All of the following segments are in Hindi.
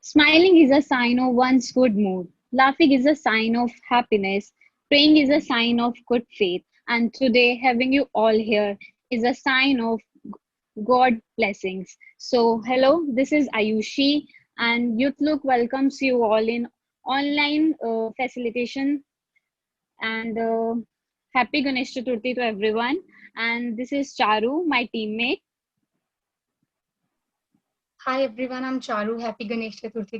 Smiling is a sign of one's good mood. Laughing is a sign of happiness. Praying is a sign of good faith. And today, having you all here is a sign of God blessings. So, hello, this is Ayushi, and Youth Look welcomes you all in online facilitation. And happy Ganesh Chaturthi to everyone. And this is Charu, my teammate. Hi everyone, I'm Charu. Happy Ganesh Chaturthi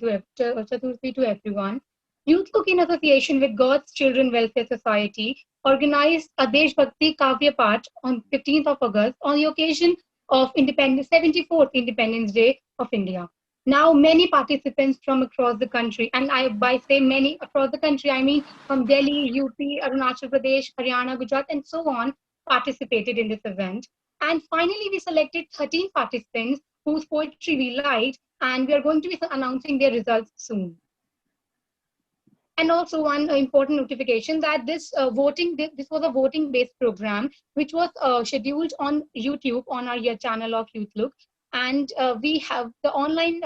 to everyone. Youth Look in association with God's Children Welfare Society organized a Desh Bhakti Kavya Path on 15th of August on the occasion of 74th Independence Day of India. Now many participants from across the country, and by say many across the country, I mean from Delhi, UP, Arunachal Pradesh, Haryana, Gujarat, and so on, participated in this event. And finally, we selected 13 participants whose poetry we liked, and we are going to be announcing their results soon. And also one important notification that this was a voting based program which was scheduled on YouTube on our channel of Youth Look, and we have the online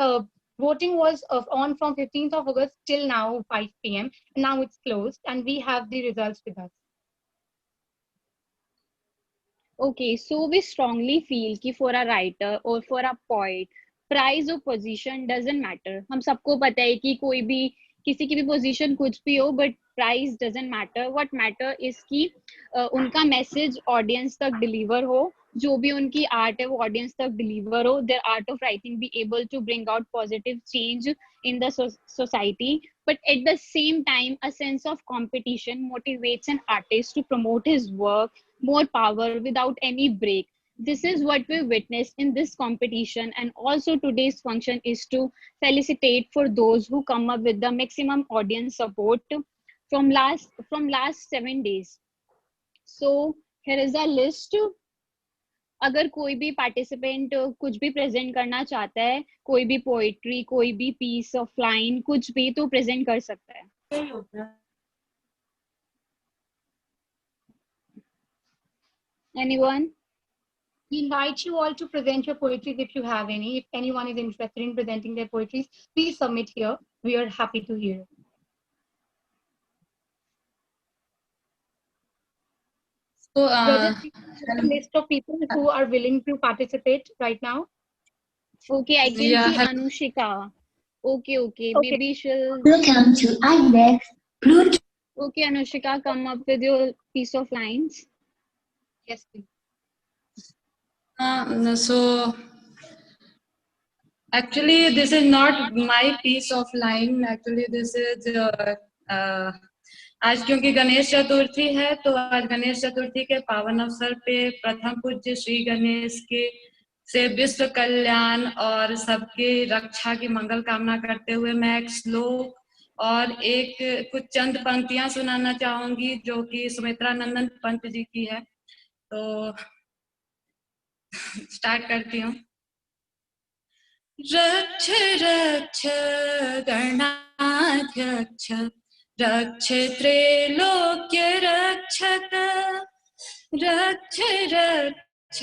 voting was on from 15th of August till now 5 p.m. Now it's closed and we have the results with us. Okay, so we strongly feel कि for a writer or for a poet, prize or position doesn't matter. हम सबको पता है कि कोई भी किसी की भी position कुछ भी हो, but prize doesn't matter. What matter is कि उनका message audience तक deliver हो, जो भी उनकी art है वो audience तक deliver हो, their art of writing be able to bring out positive change in the society. But at the same time, a sense of competition motivates an artist to promote his work more power without any break. This is what we witnessed in this competition, and also today's function is to felicitate for those who come up with the maximum audience support from last 7 days. So here is a list. अगर कोई भी पार्टिसिपेंट कुछ भी प्रेजेंट करना चाहता है, कोई भी पोएट्री, कोई भी पीस ऑफ लाइन, कुछ भी तो प्रेजेंट कर सकता है. Anyone? We invite you all to present your poetries if you have any. If anyone is interested in presenting their poetries, please submit here. We are happy to hear. So, a list of people who are willing to participate right now. Okay, I can see Anushika. Okay. Maybe she'll. Welcome to IBEX Bluetooth. Okay, Anushika, come up with your piece of lines. Yes, please. So actually this is not my piece of line. Actually this is आज क्योंकि गणेश चतुर्थी है तो आज गणेश चतुर्थी के पावन अवसर पे प्रथम पूज्य श्री गणेश के से विश्व कल्याण और सबके रक्षा की मंगल कामना करते हुए मैं एक श्लोक और एक कुछ चंद पंक्तियां सुनाना चाहूंगी जो कि सुमित्रा नंदन पंत जी की है. तो स्टार्ट करती हूँ. रक्ष रक्ष गणाध्यक्ष रक्ष त्रैलोक्य रक्षक रक्ष रक्ष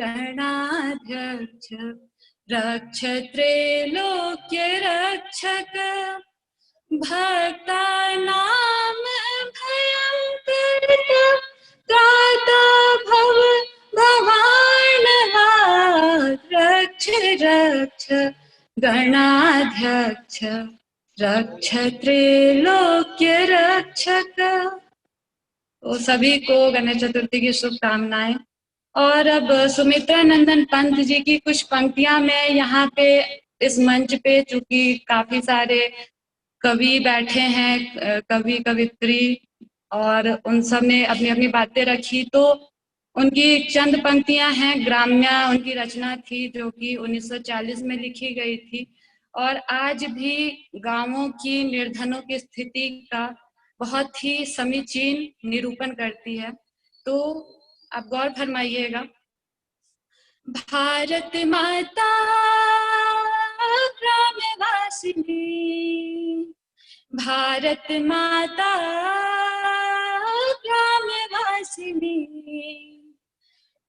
गणाध्यक्ष रक्ष त्रैलोक्य रक्षक भक्तानां भयंकर त्राता भव भवार्णवात् रक्ष रक्ष गणाध्यक्ष रक्ष त्रैलोक्य रक्षक. तो सभी को गणेश चतुर्थी की शुभकामनाएं. और अब सुमित्रा नंदन पंत जी की कुछ पंक्तियां मैं यहाँ पे इस मंच पे, चूंकि काफी सारे कवि बैठे हैं, कवि कवित्री, और उन सब ने अपनी अपनी बातें रखी, तो उनकी चंद पंक्तियां हैं. ग्राम्य उनकी रचना थी जो कि 1940 में लिखी गई थी और आज भी गांवों की निर्धनों की स्थिति का बहुत ही समीचीन निरूपण करती है. तो आप गौर फरमाइएगा. भारत माता ग्रामवासिनी, भारत माता ग्रामवासिनी,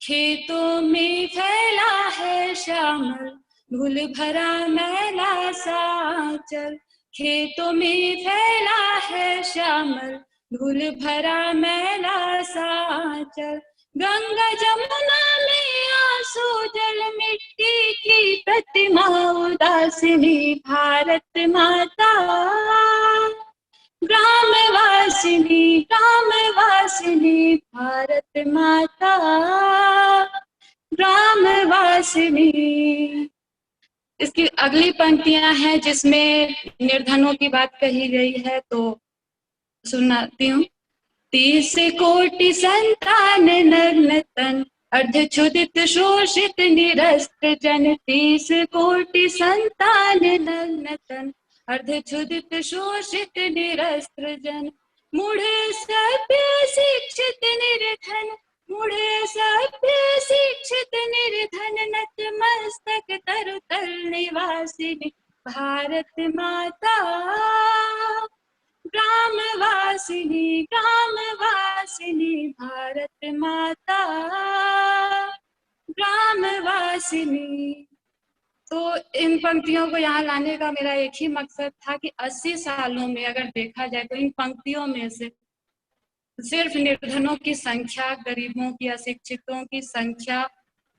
खेतों में फैला है श्यामल धूल भरा मैला साचल, खेतों में फैला है श्यामल, धूल भरा मैला साचल। गंगा जमुना में आंसू जल, मिट्टी की प्रतिमा उदासिनी भारत माता। ग्रामवासिनी ग्रामवासिनी भारत माता, ग्रामवासिनी। इसकी अगली पंक्तियां हैं जिसमें निर्धनों की बात कही गई है, तो सुनाती हूँ। 30 कोटि संतान नग्न तन, अर्धक्षुधित शोषित निरस्त्र जन। 30 कोटि संतान नग्न तन, अर्धक्षुधित शोषित निरस्त्र जन। मूढ़े सभ्य शिक्षित निर्धन, मूढ़े सभ्य शिक्षित निर्धन, नतमस्तक तरुतल निवासिनी भारत माता। ग्रामवासिनी ग्रामवासिनी भारत माता, ग्रामवासिनी। तो इन पंक्तियों को यहाँ लाने का मेरा एक ही मकसद था कि 80 सालों में अगर देखा जाए तो इन पंक्तियों में से सिर्फ निर्धनों की संख्या, गरीबों की, अशिक्षितों की संख्या,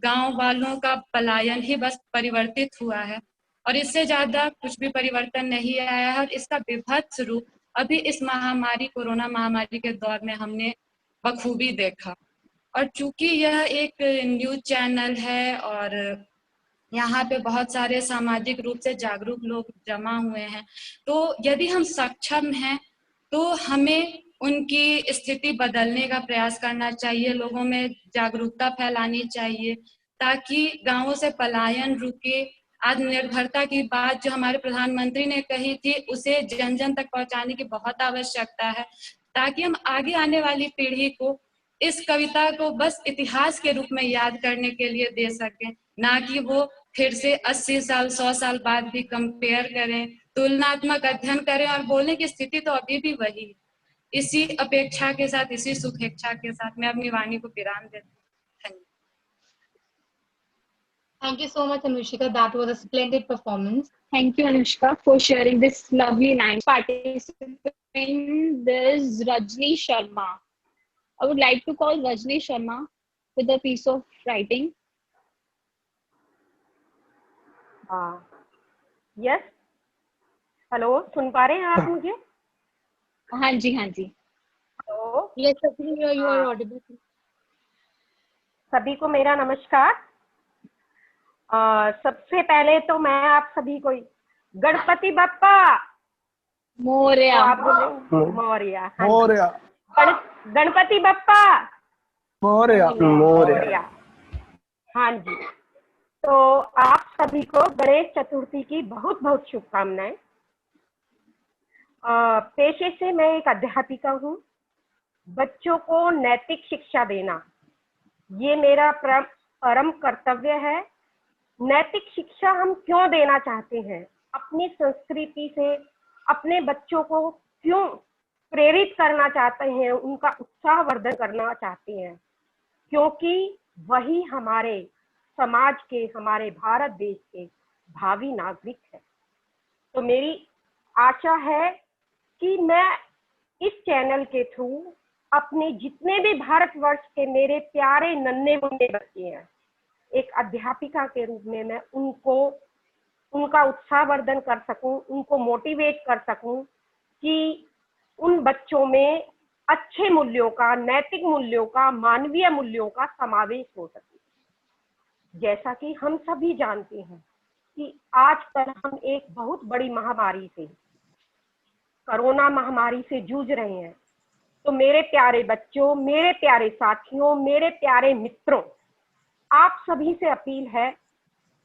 गांव वालों का पलायन ही बस परिवर्तित हुआ है, और इससे ज्यादा कुछ भी परिवर्तन नहीं आया है। और इसका विभत्स रूप अभी इस महामारी, कोरोना महामारी के दौर में हमने बखूबी देखा। और चूंकि यह एक न्यूज चैनल है और यहाँ पे बहुत सारे सामाजिक रूप से जागरूक लोग जमा हुए हैं, तो यदि हम सक्षम हैं तो हमें उनकी स्थिति बदलने का प्रयास करना चाहिए, लोगों में जागरूकता फैलानी चाहिए ताकि गांवों से पलायन रुके। आत्मनिर्भरता की बात जो हमारे प्रधानमंत्री ने कही थी, उसे जन जन तक पहुंचाने की बहुत आवश्यकता है, ताकि हम आगे आने वाली पीढ़ी को इस कविता को बस इतिहास के रूप में याद करने के लिए दे सकें, ना कि वो फिर से 80 साल 100 साल बाद भी कंपेयर करें, तुलनात्मक अध्ययन करें और बोलें कि स्थिति तो अभी भी वही है। इसी अपेक्षा के साथ, इसी शुभेच्छा के साथ मैं अपनी वाणी को विराम देती हूँ। Thank you so much, Anushika. That was a splendid performance. Thank you, Anushka, for sharing this lovely line. Participant is Rajni Sharma. I would like to call Rajni Sharma with a piece of writing. Yes, hello, सुन पा रहे हैं आप मुझे? हाँ जी, हाँ जी। Hello, Yes, Rajni, you are audible. सभी को मेरा नमस्कार। सबसे पहले तो मैं आप सभी को गणपति बप्पा मोरया, तो आप बोले मोरया। हाँ, मोरया, गणपति बप्पा मोरया, मोरया। हाँ जी, तो आप सभी को गणेश चतुर्थी की बहुत बहुत शुभकामनाएं। पेशे से मैं एक अध्यापिका हूँ। बच्चों को नैतिक शिक्षा देना ये मेरा परम कर्तव्य है। नैतिक शिक्षा हम क्यों देना चाहते हैं? अपनी संस्कृति से अपने बच्चों को क्यों प्रेरित करना चाहते हैं, उनका उत्साहवर्धन करना चाहते हैं? क्योंकि वही हमारे समाज के, हमारे भारत देश के भावी नागरिक है। तो मेरी आशा है कि मैं इस चैनल के थ्रू अपने जितने भी भारतवर्ष के मेरे प्यारे नन्हे मुन्ने बच्चे हैं, एक अध्यापिका के रूप में मैं उनको, उनका उत्साहवर्धन कर सकूं, उनको मोटिवेट कर सकूं कि उन बच्चों में अच्छे मूल्यों का, नैतिक मूल्यों का, मानवीय मूल्यों का समावेश हो सके। जैसा कि हम सभी जानते हैं कि आजकल हम एक बहुत बड़ी महामारी से, कोरोना महामारी से जूझ रहे हैं। तो मेरे प्यारे बच्चों, मेरे प्यारे साथियों, मेरे प्यारे मित्रों, आप सभी से अपील है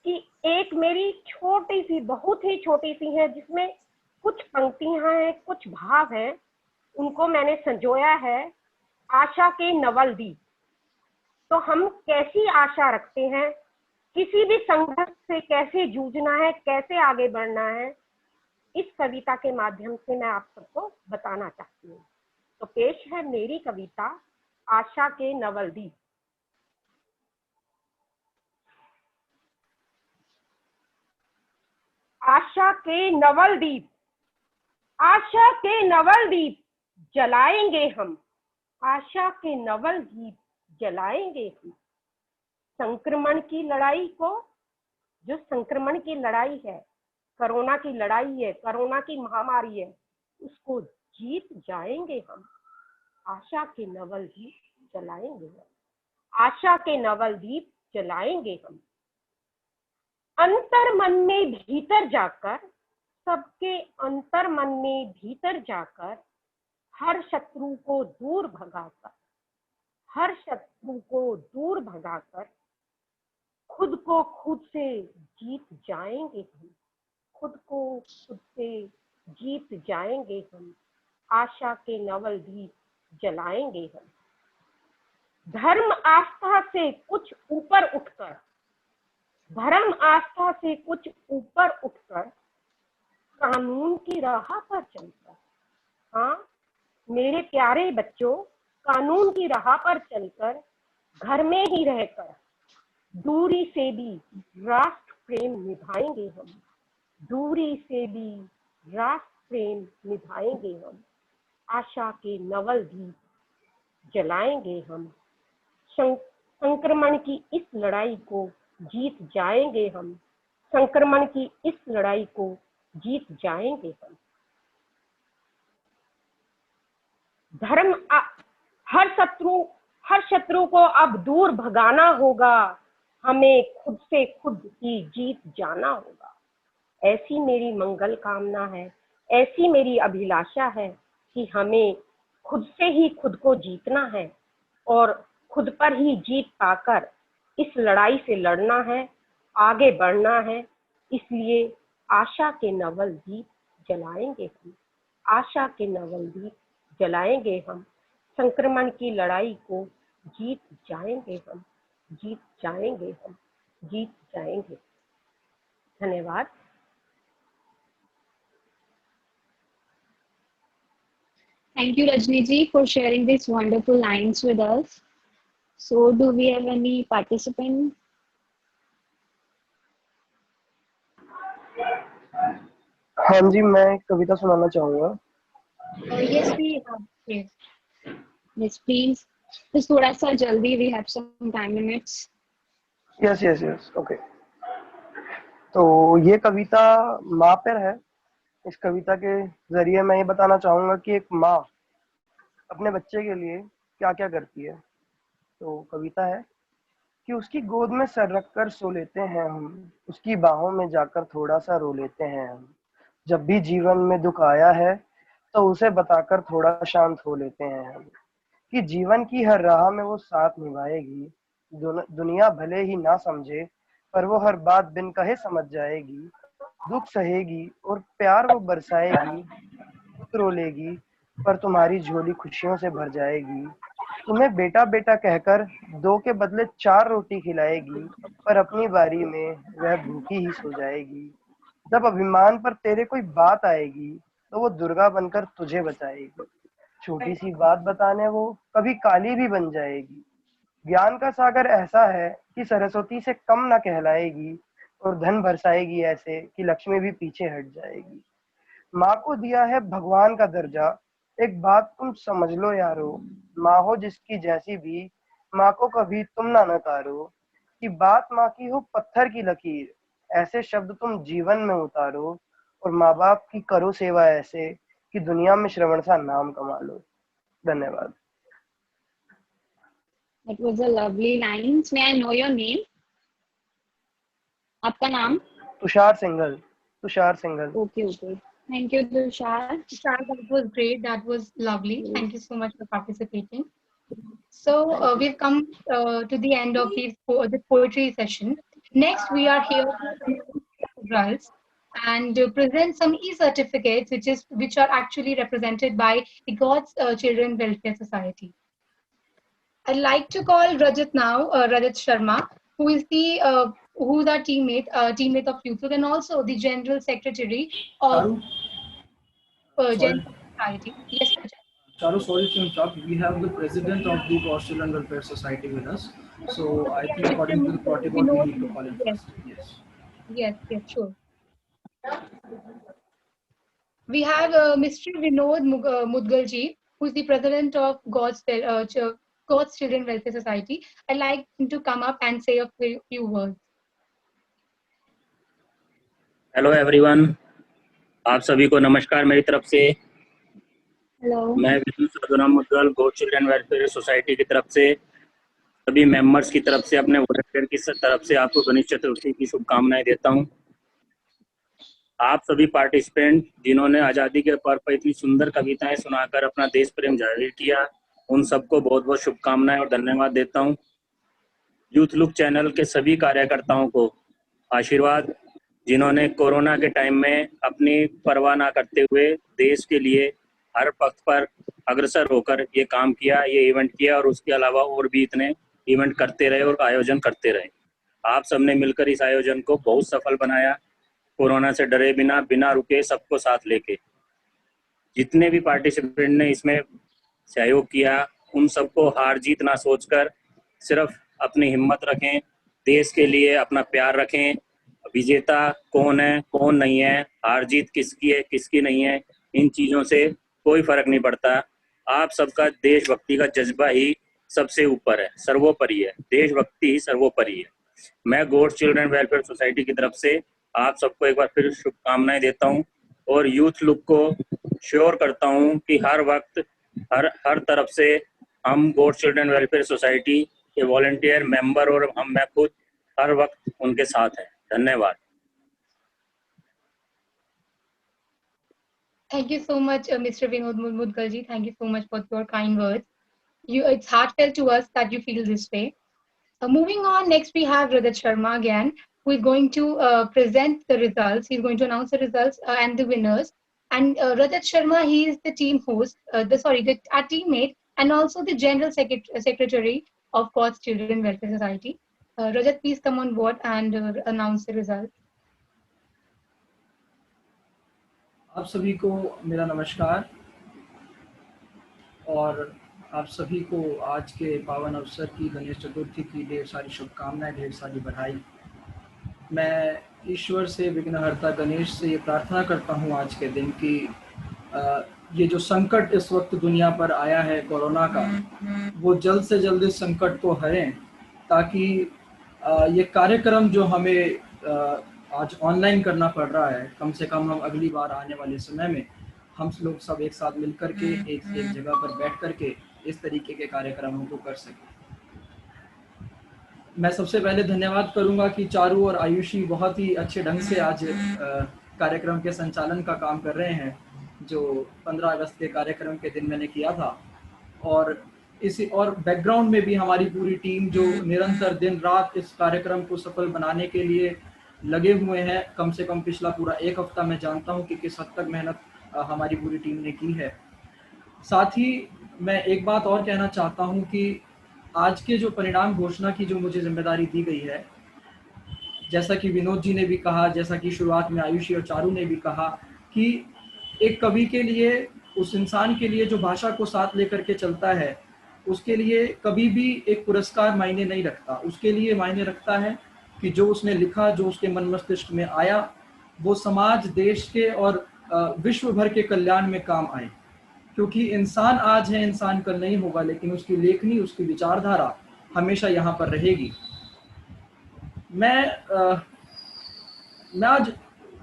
कि एक मेरी छोटी सी, बहुत ही छोटी सी है, जिसमें कुछ पंक्तियां हैं, कुछ भाव हैं, उनको मैंने संजोया है। आशा के नवल दी। तो हम कैसी आशा रखते हैं, किसी भी संघर्ष से कैसे जूझना है, कैसे आगे बढ़ना है, इस कविता के माध्यम से मैं आप सबको बताना चाहती हूँ। तो पेश है मेरी कविता आशा के नवल दी। आशा के नवल दीप, आशा के नवल दीप जलाएंगे हम, आशा के नवल दीप जलाएंगे हम। संक्रमण की लड़ाई को, जो संक्रमण की लड़ाई है, कोरोना की लड़ाई है, कोरोना की महामारी है, उसको जीत जाएंगे हम। आशा के नवल दीप जलाएंगे हम, आशा के नवल दीप जलाएंगे हम। अंतर मन में भीतर जाकर, सबके अंतर मन में भीतर जाकर, हर शत्रु को दूर भगाकर, हर शत्रु को दूर भगाकर, खुद को खुद से जीत जाएंगे हम, खुद को खुद से जीत जाएंगे हम। आशा के नवल दीप जलाएंगे हम। धर्म आस्था से कुछ ऊपर उठकर, धर्म आस्था से कुछ ऊपर उठकर, कानून की राह पर चलकर, हाँ मेरे प्यारे बच्चों, कानून की राह पर चलकर, घर में ही रहकर दूरी से भी राष्ट्र प्रेम निभाएंगे हम, दूरी से भी राष्ट्र प्रेम निभाएंगे हम। आशा के नवल दीप जलाएंगे हम। संक्रमण की इस लड़ाई को जीत जाएंगे हम, संक्रमण की इस लड़ाई को जीत जाएंगे हम। धर्म हर शत्रु को अब दूर भगाना होगा, हमें खुद से खुद ही जीत जाना होगा। ऐसी मेरी मंगल कामना है, ऐसी मेरी अभिलाषा है कि हमें खुद से ही खुद को जीतना है और खुद पर ही जीत पाकर इस लड़ाई से लड़ना है, आगे बढ़ना है। इसलिए आशा के नवल दीप जलाएंगे हम, आशा के नवल दीप जलाएंगे हम। संक्रमण की लड़ाई को जीत जाएंगे हम, जीत जाएंगे हम, जीत जाएंगे। धन्यवाद। Thank you, Rajni ji, for sharing these wonderful lines with us. So, do we have any participant? हाँ जी, मैं एक कविता सुनाना चाहूँगा। Yes, we have. Yes. Yes, please. Just थोड़ा सा जल्दी, we have some time limits. Yes. Okay. तो ये कविता माँ पर है। इस कविता के जरिए मैं ये बताना चाहूँगा कि एक माँ अपने बच्चे के लिए क्या क्या करती है। तो कविता है कि उसकी गोद में सर रखकर सो लेते हैं हम, उसकी बाहों में जाकर थोड़ा सा रो लेते हैं हम। जब भी जीवन में दुख आया है तो उसे बताकर थोड़ा शांत हो लेते हैं हम, कि जीवन की हर राह में वो साथ निभाएगी। दुनिया भले ही ना समझे पर वो हर बात बिन कहे समझ जाएगी। दुख सहेगी और प्यार वो बरसाएगी, रो लेगी पर तुम्हारी झोली खुशियों से भर जाएगी। तुम्हें बेटा बेटा कहकर 2 के बदले 4 रोटी खिलाएगी, पर अपनी बारी में वह भूखी ही सो जाएगी। जब अभिमान पर तेरे कोई बात आएगी तो वो दुर्गा बनकर तुझे बचाएगी। छोटी सी बात बताने वो कभी काली भी बन जाएगी। ज्ञान का सागर ऐसा है कि सरस्वती से कम ना कहलाएगी, और धन बरसाएगी ऐसे कि लक्ष्मी भी पीछे हट जाएगी। माँ को दिया है भगवान का दर्जा, एक बात तुम समझ लो यारो। माँ हो जिसकी जैसी भी, माँ को कभी तुम ना नकारो। कि बात माँ की हो पत्थर की लकीर, ऐसे शब्द तुम जीवन में उतारो। और माँ बाप की करो सेवा ऐसे कि दुनिया में श्रवण सा नाम कमा लो। धन्यवाद। That was a lovely lines. May I know your name? आपका नाम? Tushar Singhal. Tushar Singhal. Okay. Thank you, Tushar. Tushar, that was great. That was lovely. Thank you so much for participating. So we've come to the end of the poetry session. Next, we are here with girls and present some e-certificates, which are actually represented by the God's Children Welfare Society. I'd like to call Rajat now, Rajat Sharma, who's our teammate of Youthlook, and also the General Secretary of General Society. Yes, Rajat. Charu, sorry to interrupt. We have the president of the God's Children Welfare Society with us. So I think according to the protocol, we need to call him first. Yes. Yes, sure. We have Mr. Vinod Mudgalji, who is the president of God's Children Welfare Society. I'd like him to come up and say a few words. Hello everyone, आप सभी को नमस्कार मेरी तरफ से। हेलो, मैं Vinod Sadhuram Mudgal God children welfare society की तरफ से सभी मेंबर्स की तरफ से अपने वॉलंटियर की तरफ से आपको गणेश चतुर्थी की शुभकामनाएं देता हूं। आप सभी पार्टिसिपेंट जिन्होंने आज़ादी के पर्व पर इतनी सुंदर कविताएं सुनाकर अपना देश प्रेम जाहिर किया, उन सबको बहुत बहुत शुभकामनाएं और धन्यवाद देता हूं। यूथ लुक चैनल के सभी कार्यकर्ताओं को आशीर्वाद, जिन्होंने कोरोना के टाइम में अपनी परवाह ना करते हुए देश के लिए हर पक्ष पर अग्रसर होकर ये काम किया, ये इवेंट किया और उसके अलावा और भी इतने इवेंट करते रहे और आयोजन करते रहे। आप सबने मिलकर इस आयोजन को बहुत सफल बनाया, कोरोना से डरे बिना, बिना रुके, सबको साथ लेके। जितने भी पार्टिसिपेंट ने इसमें सहयोग किया, उन सबको हार जीत ना सोचकर सिर्फ अपनी हिम्मत रखें, देश के लिए अपना प्यार रखें। विजेता कौन है कौन नहीं है, हार जीत किसकी है किसकी नहीं है, इन चीज़ों से कोई फर्क नहीं पड़ता। आप सबका देशभक्ति का जज्बा ही सबसे ऊपर है, सर्वोपरि है, देशभक्ति ही सर्वोपरि है। मैं गॉड चिल्ड्रन वेलफेयर सोसाइटी की तरफ से आप सबको एक बार फिर शुभकामनाएं देता हूं और यूथ लुक को श्योर करता हूं कि हर वक्त हर तरफ से हम गॉड चिल्ड्रन वेलफेयर सोसाइटी के वॉलंटियर मेंबर और मैं खुद हर वक्त उनके साथ हैं। धन्यवाद। Thank you so much, Mr. Vinod Mudgalji. Thank you so much for your kind words. It's heartfelt to us that you feel this way. Moving on, next we have Rajat Sharma again, who is going to present the results. He's going to announce the results and the winners. And Rajat Sharma, he is the team host, our teammate, and also the General Secretary of God's Children Welfare Society. Rajat, please come on board and announce the results. आप सभी को मेरा नमस्कार और आप सभी को आज के पावन अवसर की गणेश चतुर्थी की ढेर सारी शुभकामनाएं, ढेर सारी बधाई। मैं ईश्वर से, विघ्नहर्ता गणेश से ये प्रार्थना करता हूँ आज के दिन कि ये जो संकट इस वक्त दुनिया पर आया है कोरोना का, वो जल्द से जल्द इस संकट को हरें, ताकि ये कार्यक्रम जो हमें आज ऑनलाइन करना पड़ रहा है, कम से कम हम अगली बार आने वाले समय में हम लोग सब एक साथ मिलकर के एक जगह पर बैठ कर के इस तरीके के कार्यक्रमों को कर सकें। मैं सबसे पहले धन्यवाद करूंगा कि चारू और आयुषी बहुत ही अच्छे ढंग से आज कार्यक्रम के संचालन का काम कर रहे हैं, जो 15 अगस्त के कार्यक्रम के दिन मैंने किया था। और बैकग्राउंड में भी हमारी पूरी टीम जो निरंतर दिन रात इस कार्यक्रम को सफल बनाने के लिए लगे हुए हैं। कम से कम पिछला पूरा एक हफ्ता मैं जानता हूं कि किस हद तक मेहनत हमारी पूरी टीम ने की है। साथ ही मैं एक बात और कहना चाहता हूं कि आज के जो परिणाम घोषणा की जो मुझे जिम्मेदारी दी गई है, जैसा कि विनोद जी ने भी कहा, जैसा कि शुरुआत में आयुषी और चारू ने भी कहा, कि एक कवि के लिए, उस इंसान के लिए जो भाषा को साथ लेकर के चलता है, उसके लिए कभी भी एक पुरस्कार मायने नहीं रखता। उसके लिए मायने रखता है कि जो उसने लिखा, जो उसके मन मस्तिष्क में आया, वो समाज, देश के और विश्व भर के कल्याण में काम आए। क्योंकि इंसान आज है, इंसान कल नहीं होगा, लेकिन उसकी लेखनी, उसकी विचारधारा हमेशा यहाँ पर रहेगी। मैं आज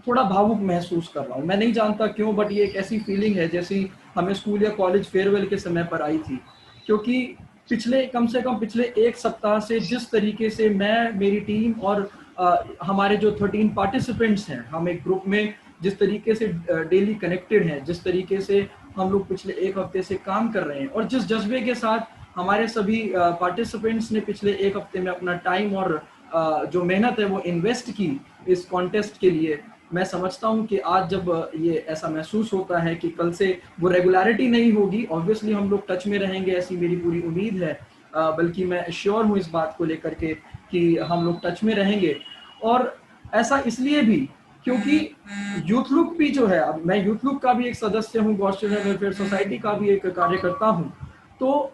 थोड़ा भावुक महसूस कर रहा हूँ। मैं नहीं जानता क्यों, बट ये एक ऐसी फीलिंग है जैसी हमें स्कूल या कॉलेज फेयरवेल के समय पर आई थी। क्योंकि कम से कम पिछले एक सप्ताह से जिस तरीके से मैं, मेरी टीम और हमारे जो 13 पार्टिसिपेंट्स हैं, हम एक ग्रुप में जिस तरीके से डेली कनेक्टेड हैं, जिस तरीके से हम लोग पिछले एक हफ्ते से काम कर रहे हैं, और जिस जज्बे के साथ हमारे सभी पार्टिसिपेंट्स ने पिछले एक हफ्ते में अपना टाइम और जो मेहनत है वो इन्वेस्ट की इस कॉन्टेस्ट के लिए, मैं समझता हूं कि आज जब ये ऐसा महसूस होता है कि कल से वो रेगुलरिटी नहीं होगी, ऑब्वियसली हम लोग टच में रहेंगे, ऐसी मेरी पूरी उम्मीद है। बल्कि मैं श्योर हूं इस बात को लेकर के कि हम लोग टच में रहेंगे। और ऐसा इसलिए भी क्योंकि यूथ लुक भी जो है, अब मैं यूथ लुक का भी एक सदस्य हूँ, गॉड चिल्ड्रन वेलफेयर सोसाइटी का भी एक कार्यकर्ता हूँ। तो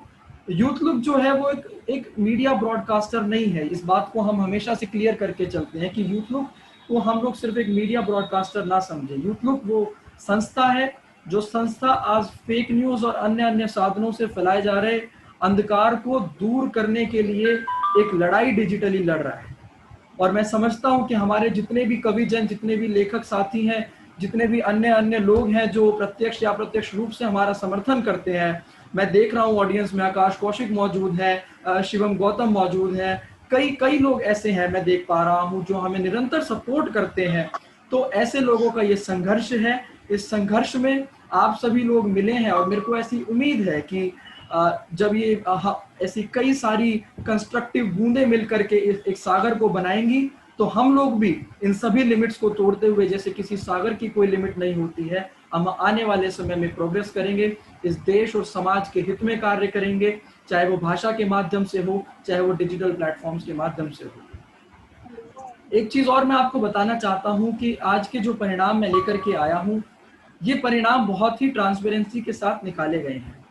यूथ लुक जो है वो एक मीडिया ब्रॉडकास्टर नहीं है। इस बात को हम हमेशा से क्लियर करके चलते हैं कि यूथ लुक को हम लोग सिर्फ एक मीडिया ब्रॉडकास्टर ना समझें। यूट्यूब वो संस्था है जो संस्था आज फेक न्यूज और अन्य अन्य साधनों से फैलाए जा रहे अंधकार को दूर करने के लिए एक लड़ाई डिजिटली लड़ रहा है। और मैं समझता हूं कि हमारे जितने भी कविजन, जितने भी लेखक साथी हैं, जितने भी अन्य अन्य लोग हैं जो प्रत्यक्ष या अप्रत्यक्ष रूप से हमारा समर्थन करते हैं, मैं देख रहा हूं ऑडियंस में आकाश कौशिक मौजूद है, शिवम गौतम मौजूद है, कई लोग ऐसे हैं मैं देख पा रहा हूं जो हमें निरंतर सपोर्ट करते हैं। तो ऐसे लोगों का ये संघर्ष है, इस संघर्ष में आप सभी लोग मिले हैं और मेरे को ऐसी उम्मीद है कि जब ये ऐसी कई सारी कंस्ट्रक्टिव बूंदें मिलकर के एक सागर को बनाएंगी तो हम लोग भी इन सभी लिमिट्स को तोड़ते हुए, जैसे किसी सागर की कोई लिमिट नहीं होती है, हम आने वाले समय में प्रोग्रेस करेंगे, इस देश और समाज के हित में कार्य करेंगे, चाहे वो भाषा के माध्यम से हो, चाहे वो डिजिटल प्लेटफॉर्म्स के माध्यम से हो। एक चीज और मैं आपको बताना चाहता हूं कि आज के जो परिणाम मैं लेकर के आया हूं, ये परिणाम बहुत ही ट्रांसपेरेंसी के साथ निकाले गए हैं,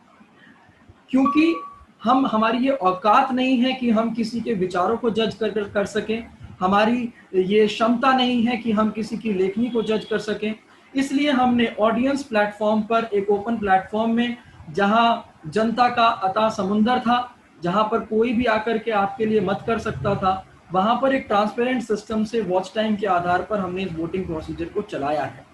क्योंकि हमारी ये औकात नहीं है कि हम किसी के विचारों को जज कर सकें, हमारी ये क्षमता नहीं है कि हम किसी की लेखनी को जज कर सकें। इसलिए हमने ऑडियंस प्लेटफॉर्म पर एक ओपन प्लेटफॉर्म में, जहां जनता का अथाह समुंदर था, जहां पर कोई भी आकर के आपके लिए मत कर सकता था, वहां पर एक ट्रांसपेरेंट सिस्टम से वॉच टाइम के आधार पर हमने इस वोटिंग प्रोसीजर को चलाया है।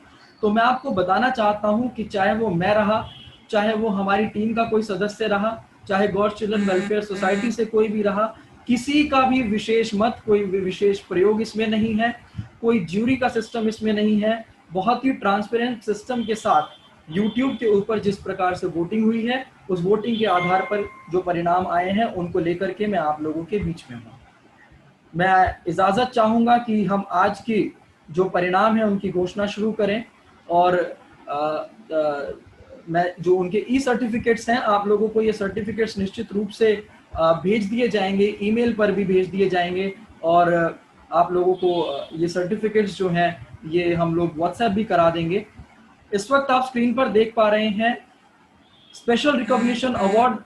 तो मैं आपको बताना चाहता हूं कि चाहे वो मैं रहा, चाहे वो हमारी टीम का कोई सदस्य रहा, चाहे गॉड्स चिल्ड्रन वेलफेयर सोसाइटी से कोई भी रहा, किसी का भी विशेष मत, कोई विशेष प्रयोग इसमें नहीं है, कोई ज्यूरी का सिस्टम इसमें नहीं है। बहुत ही ट्रांसपेरेंट सिस्टम के साथ यूट्यूब के ऊपर जिस प्रकार से वोटिंग हुई है, उस वोटिंग के आधार पर जो परिणाम आए हैं उनको लेकर के मैं आप लोगों के बीच में हूँ। मैं इजाजत चाहूंगा कि हम आज की जो परिणाम है उनकी घोषणा शुरू करें, और मैं जो उनके ई सर्टिफिकेट्स हैं, आप लोगों को ये सर्टिफिकेट्स निश्चित रूप से भेज दिए जाएंगे, ईमेल पर भी भेज दिए जाएंगे, और आप लोगों को ये सर्टिफिकेट्स जो हैं ये हम लोग व्हाट्सएप भी करा देंगे। इस वक्त आप स्क्रीन पर देख पा रहे हैं, स्पेशल रिकॉग्निशन अवार्ड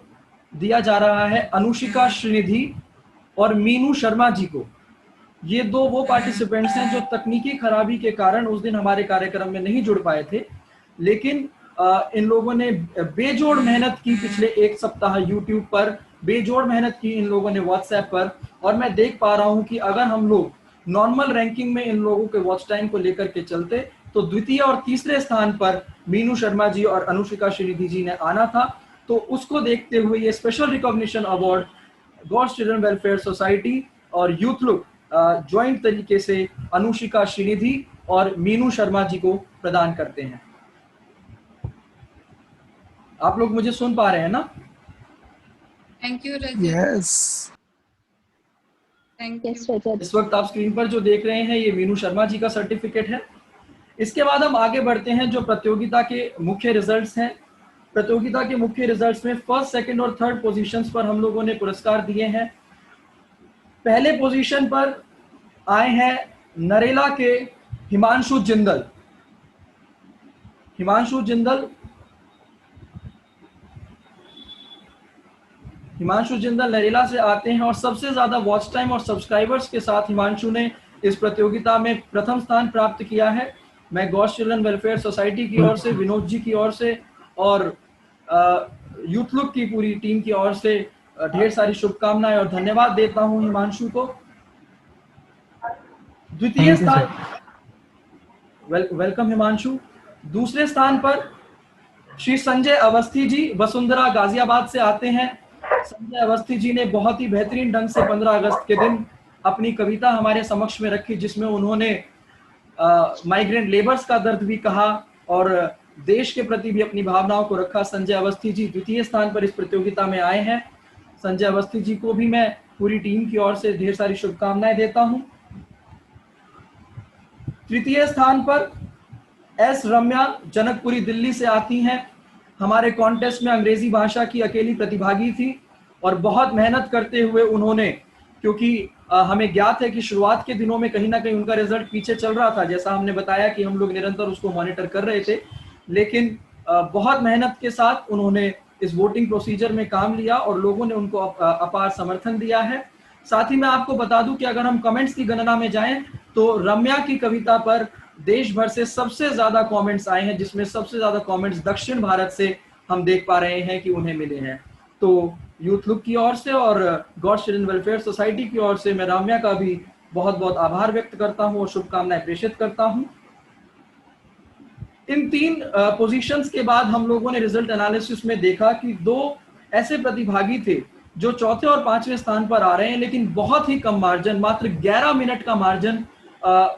दिया जा रहा है अनुशिका श्रीनिधि और मीनू शर्मा जी को। ये दो वो पार्टिसिपेंट्स हैं जो तकनीकी खराबी के कारण उस दिन हमारे कार्यक्रम में नहीं जुड़ पाए थे, लेकिन इन लोगों ने बेजोड़ मेहनत की, पिछले एक सप्ताह यूट्यूब पर बेजोड़ मेहनत की इन लोगों ने व्हाट्सएप पर, और मैं देख पा रहा हूं कि अगर हम लोग नॉर्मल रैंकिंग में इन लोगों के वॉच टाइम को लेकर के चलते तो द्वितीय और तीसरे स्थान पर मीनू शर्मा जी और अनुशिका श्रीनिधि जी ने आना था। तो उसको देखते हुए ये special recognition award God's children welfare society और यूथ लुक ज्वाइंट तरीके से अनुशिका श्रीनिधि और मीनू शर्मा जी को प्रदान करते हैं। आप लोग मुझे सुन पा रहे हैं ना? Thank you Rajat. Yes, Rajat. इस वक्त आप स्क्रीन पर जो देख रहे हैं ये मीनू शर्मा जी का सर्टिफिकेट है। इसके बाद हम आगे बढ़ते हैं जो प्रतियोगिता के मुख्य रिजल्ट्स हैं। प्रतियोगिता के मुख्य रिजल्ट्स में फर्स्ट, सेकंड और थर्ड पोजीशंस पर हम लोगों ने पुरस्कार दिए हैं। पहले पोजीशन पर आए हैं नरेला के हिमांशु जिंदल। हिमांशु जिंदल नरेला से आते हैं और सबसे ज्यादा वॉच टाइम और सब्सक्राइबर्स के साथ हिमांशु ने इस प्रतियोगिता में प्रथम स्थान प्राप्त किया है। मैं गॉड्स चिल्ड्रन वेलफेयर सोसाइटी की ओर से, विनोद जी की ओर से और यूथ लुक की पूरी टीम की ओर से ढेर सारी शुभकामनाएं और धन्यवाद देता हूं हिमांशु को। द्वितीय स्थान, वेलकम हिमांशु। दूसरे स्थान पर श्री संजय अवस्थी जी वसुंधरा गाजियाबाद से आते हैं। संजय अवस्थी जी ने बहुत ही बेहतरीन ढंग से 15 अगस्त के दिन अपनी कविता हमारे समक्ष में रखी, जिसमें उन्होंने माइग्रेंट लेबर्स का दर्द भी कहा और देश के प्रति भी अपनी भावनाओं को रखा। संजय अवस्थी जी द्वितीय स्थान पर इस प्रतियोगिता में आए हैं। संजय अवस्थी जी को भी मैं पूरी टीम की ओर से ढेर सारी शुभकामनाएं देता हूं। तृतीय स्थान पर एस रम्या जनकपुरी दिल्ली से आती हैं। हमारे कॉन्टेस्ट में अंग्रेजी भाषा की अकेली प्रतिभागी थी और बहुत मेहनत करते हुए उन्होंने, क्योंकि हमें ज्ञात है कि शुरुआत के दिनों में कहीं ना कहीं उनका रिजल्ट पीछे चल रहा था, जैसा हमने बताया कि हम लोग निरंतर उसको मॉनिटर कर रहे थे, लेकिन बहुत मेहनत के साथ उन्होंने इस वोटिंग प्रोसीजर में काम लिया और लोगों ने उनको अपार समर्थन दिया है। साथ ही मैं आपको बता दूं कि अगर हम कमेंट्स की गणना में जाएं तो रम्या की कविता पर देश भर से सबसे ज्यादा कमेंट्स आए हैं, जिसमें सबसे ज्यादा कमेंट्स दक्षिण भारत से हम देख पा रहे हैं कि उन्हें मिले हैं। तो यूथ लुक की ओर से और गॉड्स चिल्ड्रन वेलफेयर सोसाइटी की ओर से मैं रम्या का भी बहुत बहुत आभार व्यक्त करता हूं और शुभकामनाएं प्रेषित करता हूं। इन 3 पोजीशंस के बाद हम लोगों ने रिजल्ट एनालिसिस में देखा कि 2 ऐसे प्रतिभागी थे जो चौथे और 5वें स्थान पर आ रहे हैं, लेकिन बहुत ही कम मार्जिन, मात्र 11 मिनट का मार्जिन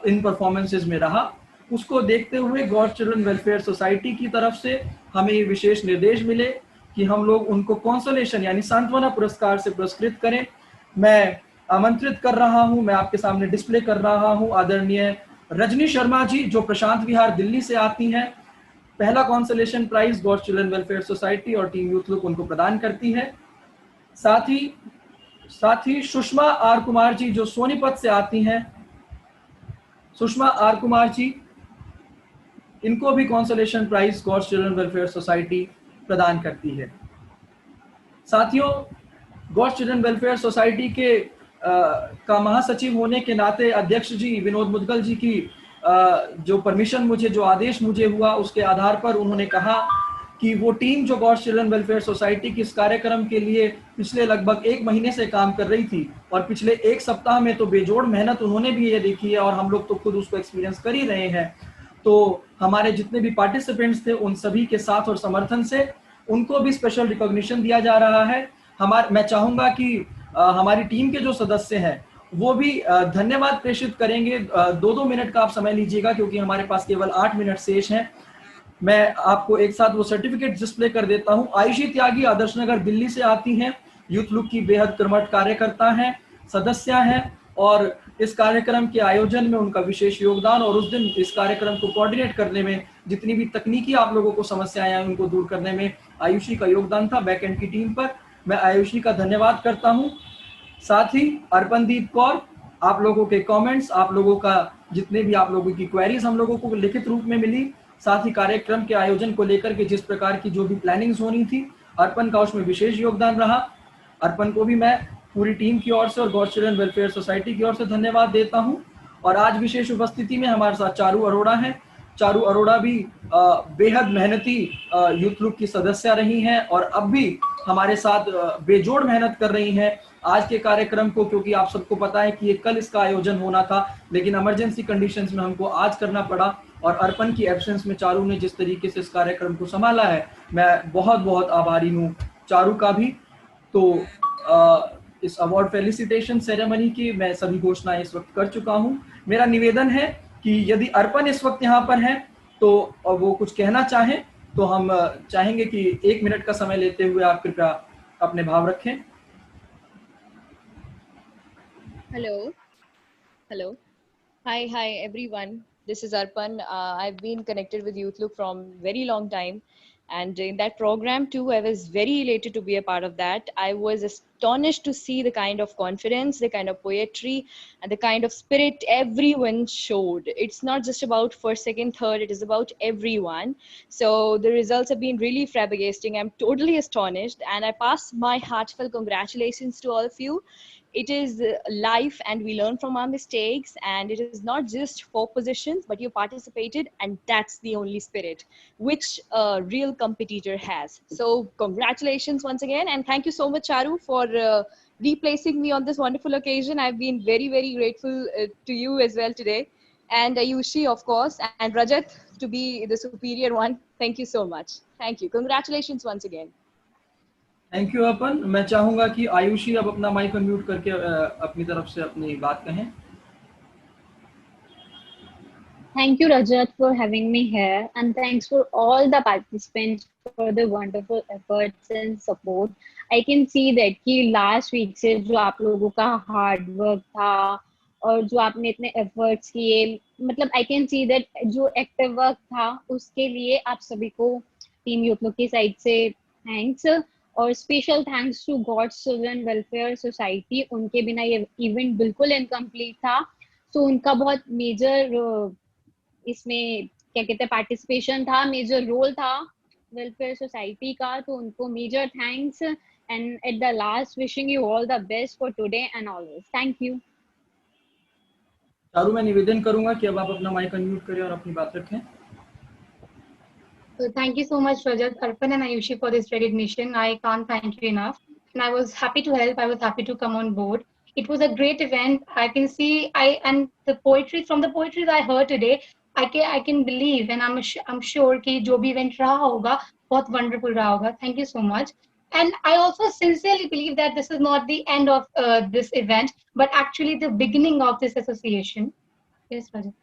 इन परफॉर्मेंसेज में रहा। उसको देखते हुए गॉड्स चिल्ड्रन वेलफेयर सोसाइटी की तरफ से हमें ये विशेष निर्देश मिले कि हम लोग उनको कॉन्सोलेशन यानी सांत्वना पुरस्कार से पुरस्कृत करें। मैं आमंत्रित कर रहा हूं, मैं आपके सामने डिस्प्ले कर रहा हूं आदरणीय रजनी शर्मा जी, जो प्रशांत विहार दिल्ली से आती हैं। पहला consolation prize God's children welfare society और टीम यूथ लुक उनको प्रदान करती है। साथ ही सुषमा आर कुमार जी जो सोनीपत से आती हैं, सुषमा आर कुमार जी, इनको भी consolation prize God's children welfare society प्रदान करती है। साथियों, गॉड्स चिल्ड्रन वेलफेयर सोसाइटी के का महासचिव होने के नाते अध्यक्ष जी विनोद मुदगल जी की जो परमिशन मुझे, जो आदेश मुझे हुआ, उसके आधार पर उन्होंने कहा कि वो टीम जो गॉड्स चिल्ड्रन वेलफेयर सोसाइटी की इस कार्यक्रम के लिए पिछले लगभग 1 महीने से काम कर रही थी और पिछले 1 सप्ताह में तो बेजोड़ मेहनत उन्होंने भी ये देखी है और हम लोग तो खुद उसको एक्सपीरियंस कर ही रहे हैं। तो हमारे जितने भी पार्टिसिपेंट्स थे उन सभी के साथ और समर्थन से उनको भी स्पेशल रिकॉग्निशन दिया जा रहा है। मैं चाहूंगा कि हमारी टीम के जो सदस्य हैं वो भी धन्यवाद प्रेषित करेंगे। 2-2 मिनट का आप समय लीजिएगा क्योंकि हमारे पास केवल 8 मिनट शेष हैं। मैं आपको एक साथ वो सर्टिफिकेट डिस्प्ले कर देता हूं। आयुषी त्यागी आदर्श नगर दिल्ली से आती हैं, यूथ लुक की बेहद कर्मठ कार्यकर्ता हैं, सदस्य हैं और इस कार्यक्रम के आयोजन में उनका विशेष योगदान और उस दिन इस कार्यक्रम को कोऑर्डिनेट करने में जितनी भी तकनीकी आप लोगों को समस्याएं आई उनको दूर करने में आयुषी का योगदान था। बैकएंड की टीम पर मैं आयुषी का धन्यवाद करता हूं। साथ ही अर्पणदीप कौर, आप लोगों के कमेंट्स, आप लोगों का जितने भी आप लोगों की क्वेरीज हम लोगों को लिखित रूप में मिली, साथ ही कार्यक्रम के आयोजन को लेकर के जिस प्रकार की जो भी प्लानिंग्स होनी थी, अर्पण का उसमें विशेष योगदान रहा। अर्पण को भी मैं पूरी टीम की ओर से और गॉड्स चिल्ड्रन वेलफेयर सोसाइटी की ओर से धन्यवाद देता हूं। और आज विशेष उपस्थिति में हमारे साथ चारू अरोड़ा हैं। चारू अरोड़ा भी बेहद मेहनती यूथ लुक की सदस्य रही हैं और अब भी हमारे साथ बेजोड़ मेहनत कर रही हैं आज के कार्यक्रम को, क्योंकि आप सबको पता है कि ये कल इसका आयोजन होना था लेकिन इमरजेंसी कंडीशंस में हमको आज करना पड़ा। और अर्पण की एब्सेंस में चारू ने जिस तरीके से इस कार्यक्रम को संभाला है, मैं बहुत बहुत आभारी हूँ चारू का भी। तो इस अवार्ड फेलिसिटेशन सेरेमनी की मैं सभी घोषणाएं इस वक्त कर चुका हूँ। मेरा निवेदन है कि यदि अर्पण इस वक्त यहाँ पर है तो वो कुछ कहना चाहें तो हम चाहेंगे कि 1 मिनट का समय लेते हुए आप कृपया अपने भाव रखें। Hello. Hi everyone. This is Arpan. I've been connected with Youth Look from very long time. And in that program too, I was very elated to be a part of that. I was astonished to see the kind of confidence, the kind of poetry, and the kind of spirit everyone showed. It's not just about first, second, third, it is about everyone. So the results have been really flabbergasting. I'm totally astonished. And I pass my heartfelt congratulations to all of you. It is life and we learn from our mistakes, and it is not just 4 positions, but you participated, and that's the only spirit which a real competitor has. So congratulations once again, and thank you so much, Charu, for replacing me on this wonderful occasion. I've been very, very grateful to you as well today, and Ayushi, of course, and Rajat to be the superior one. Thank you so much. Thank you. Congratulations once again. Thank you Arpan. मैं चाहूंगा कि आयुषी अब अपना माइक अनम्यूट करके अपनी तरफ से अपनी बात कहें। Thank you, Rajat, for having me here, and thanks for all the participants for the wonderful efforts and support. I can see that कि last week से जो आप लोगों का hard work था और जो आपने इतने efforts किए, मतलब I can see that जो active work था उसके लिए आप सभी को टीम यूथ लुक की साइड से thanks और special thanks to God's children welfare society. उनके बिना ये इवेंट बिल्कुल इनकम्प्लीट था। सो उनका बहुत मेजर इसमें क्या कहते हैं पार्टिसिपेशन था, मेजर रोल था वेलफेयर सोसाइटी का, तो उनको major thanks and at the last wishing you all the best for today and always. Thank you. Charu, मैं निवेदन करूंगा कि अब आप अपना माइक अनम्यूट करें और अपनी बात रखें। So thank you so much, Rajat, Arpan and Ayushi, for this recognition. I can't thank you enough. And I was happy to help. I was happy to come on board. It was a great event. I can see and the poetry from the poetries I heard today, I can believe and I'm sure कि जो भी event रहा होगा बहुत wonderful रहा होगा. Thank you so much. And I also sincerely believe that this is not the end of this event, but actually the beginning of this association. Yes, Rajat.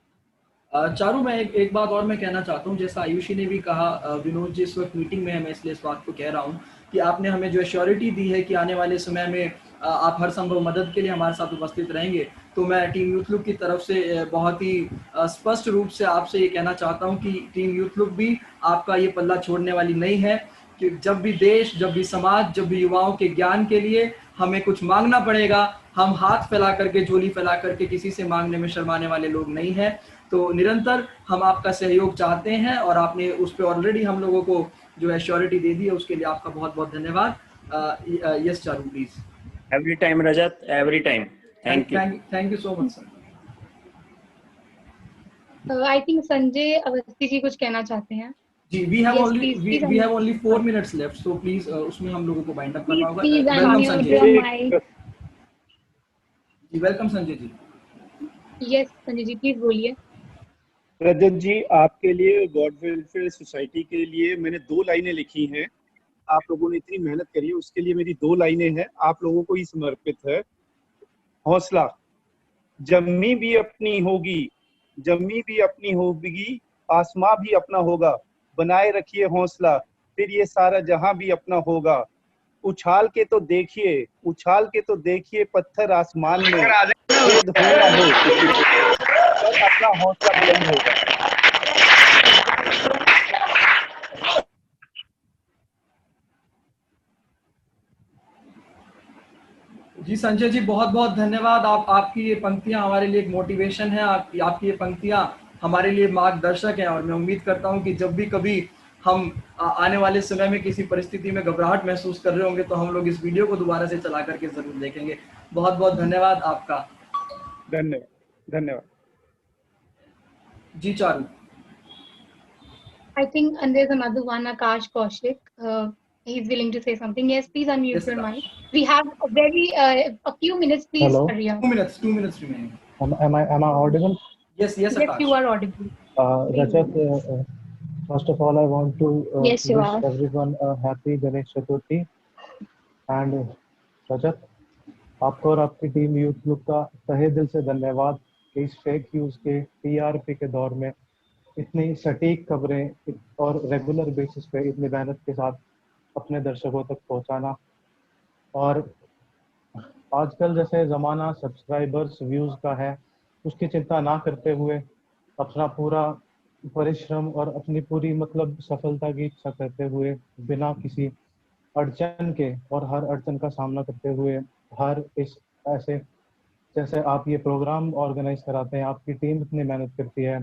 Charu, मैं एक बात और मैं कहना चाहता हूँ, जैसा आयुषी ने भी कहा, विनोद जी इस वक्त मीटिंग में है, मैं इसलिए इस बात को कह रहा हूँ कि आपने हमें जो एश्योरिटी दी है कि आने वाले समय में आप हर संभव मदद के लिए हमारे साथ उपस्थित रहेंगे, तो मैं टीम यूथ लुक की तरफ से बहुत ही स्पष्ट रूप से आपसे ये कहना चाहता हूँ कि टीम यूथ लुक भी आपका ये पल्ला छोड़ने वाली नहीं है, कि जब भी देश, जब भी समाज, जब भी युवाओं के ज्ञान के लिए हमें कुछ मांगना पड़ेगा, हम हाथ फैला करके, झोली फैला करके किसी से मांगने में शर्माने वाले लोग नहीं हैं। तो निरंतर हम आपका सहयोग चाहते हैं और आपने उस पर ऑलरेडी हम लोगों को जो एश्योरिटी दे दी है, उसके लिए आपका बहुत बहुत धन्यवाद। Yes Charu, please. Every time Rajat, every time. Thank you so much sir. I think Sanjay Awasthi ji कुछ कहना चाहते हैं। जी, we have only 4 minutes left, so please उसमें हम लोगों को बाइंड अप करना होगा। Welcome Sanjay ji, welcome Sanjay ji. Yes Sanjay ji, please बोलिए। रजत जी, आपके लिए गॉड वेलफेयर सोसाइटी के लिए मैंने 2 लाइनें लिखी हैं। आप लोगों ने इतनी मेहनत करी है, उसके लिए मेरी 2 लाइनें हैं, आप लोगों को ही समर्पित है। हौसला, जम्मी भी अपनी होगी, जम्मी भी अपनी होगी, आसमां भी अपना होगा, बनाए रखिए हौसला, फिर ये सारा जहां भी अपना होगा। उछाल के तो देखिए, उछाल के तो देखिए पत्थर आसमान में, भेद हो ना हो पर अपना हौसला बुलंद होगा। जी संजय जी, बहुत बहुत धन्यवाद। आपकी ये पंक्तियां हमारे लिए एक मोटिवेशन है, आपकी ये पंक्तियां हमारे लिए मार्गदर्शक हैं, और मैं उम्मीद करता हूं कि जब भी कभी हम आने वाले समय में किसी परिस्थिति में घबराहट महसूस कर रहे होंगे तो हम लोग इस वीडियो को दोबारा से चला करके जरूर देखेंगे। बहुत बहुत धन्यवाद आपका। धन्यवाद। जी Charu. I think and there's another one, Akash Kaushik. He's willing to say something. Yes, please unmute your mic. We have a few minutes. Please Hello. hurry up. 2 minutes remaining. Am I audible? Yes, Yes, Akash. you are audible. Rajat, first of all, I want to Yes, you wish are. everyone a happy Ganesh Chaturthi. And Rajat, आपको और आपकी टीम यूथ लुक का तहे दिल से धन्यवाद कि इस फेक न्यूज़ के TRP के दौर में इतनी सटीक खबरें और रेगुलर बेसिस पे इतनी मेहनत के साथ अपने दर्शकों तक पहुंचाना। और आजकल जैसे ज़माना सब्सक्राइबर्स व्यूज़ का है, उसकी चिंता ना करते हुए अपना पूरा परिश्रम और अपनी पूरी मतलब सफलता की इच्छा करते हुए बिना किसी अड़चन के और हर अड़चन का सामना करते हुए हर इस ऐसे जैसे आप ये प्रोग्राम ऑर्गेनाइज कराते हैं, आपकी टीम इतनी मेहनत करती है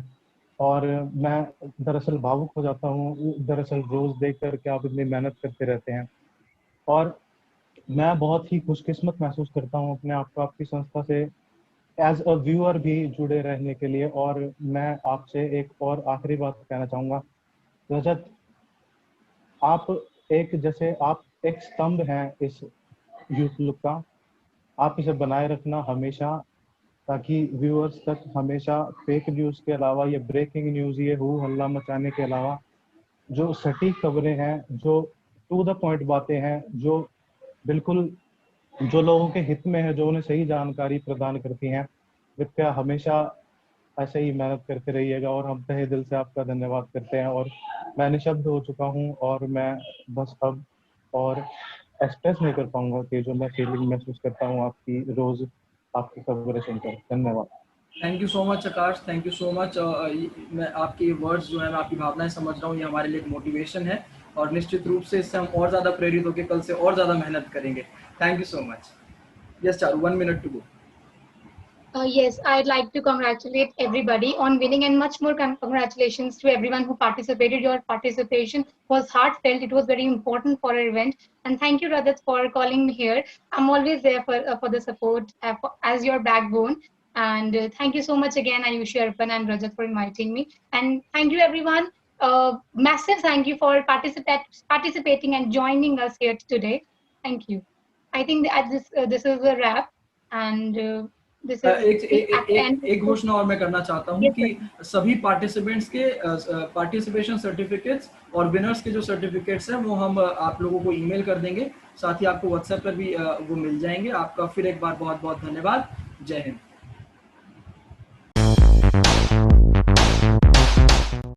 और मैं दरअसल भावुक हो जाता हूँ दरअसल रोज़ देख कर के आप इतनी मेहनत करते रहते हैं। और मैं बहुत ही खुशकिस्मत महसूस करता हूँ अपने आप को आपकी संस्था से एज अ व्यूअर भी जुड़े रहने के लिए। और मैं आपसे एक और आखिरी बात कहना चाहूँगा, रजत, आप एक स्तंभ हैं इस यूथ लुक का, आप इसे बनाए रखना हमेशा, ताकि व्यूअर्स तक हमेशा फेक न्यूज़ के अलावा ये ब्रेकिंग न्यूज़, ये हो हल्ला मचाने के अलावा जो सटीक खबरें हैं, जो टू द पॉइंट बातें हैं, जो बिल्कुल जो लोगों के हित में है, जो उन्हें सही जानकारी प्रदान करती हैं, कृपया हमेशा ऐसे ही मेहनत करते रहिएगा। और हम तहे दिल से आपका धन्यवाद करते हैं। और मैं निशब्द हो चुका हूँ और मैं बस अब और एक्सप्रेस नहीं कर पाऊंगा कि जो मैं फीलिंग महसूस करता हूँ आपकी रोज आपकी खबरें सुनकर। धन्यवाद। Thank you so much Akash, thank you so much. मैं आपके वर्ड्स जो है, मैं आपकी भावनाएं समझ रहा हूँ, ये हमारे लिए एक मोटिवेशन है और निश्चित रूप से इससे हम और ज़्यादा प्रेरित होकर कल से और ज़्यादा मेहनत करेंगे। Thank you so much. Yes Charu, 1 minute to go. Yes, I'd like to congratulate everybody on winning, and much more congratulations to everyone who participated. Your participation was heartfelt. It was very important for our event. And thank you, Rajat, for calling me here. I'm always there for the support as your backbone. And thank you so much again, Ayushi, Arpan, and Rajat for inviting me. And thank you, everyone. Massive thank you for participating and joining us here today. Thank you. I think that this is a wrap, and this is एक घोषणा और मैं करना चाहता हूँ कि सभी पार्टिसिपेंट्स के पार्टिसिपेशन सर्टिफिकेट्स और विनर्स के जो सर्टिफिकेट्स हैं वो हम आप लोगों को ईमेल कर देंगे, साथ ही आपको व्हाट्सएप पर भी वो मिल जाएंगे। आपका फिर एक बार बहुत बहुत धन्यवाद। जय हिंद।